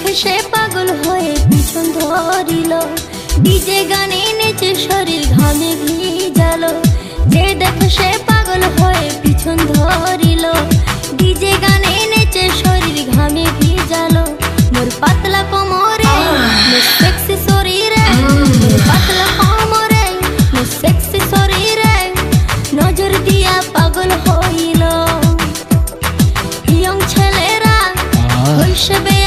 দেখে সে পাগল হয়ে পিছন ধরিল, ডিজে গানে নেচে শরীর ঘামে ভিজালো। যে দেখে সে পাগল হয়ে পিছন ধরিল, ডিজে গানে নেচে শরীর ঘামে ভিজালো। মোর পাতলা কোমরে মোর সেক্সি শরীরে, মোর পাতলা কোমরে মোর সেক্সি শরীরে নজর দিয়া পাগল হইল। ইয়ং ছেলেরা হইসবে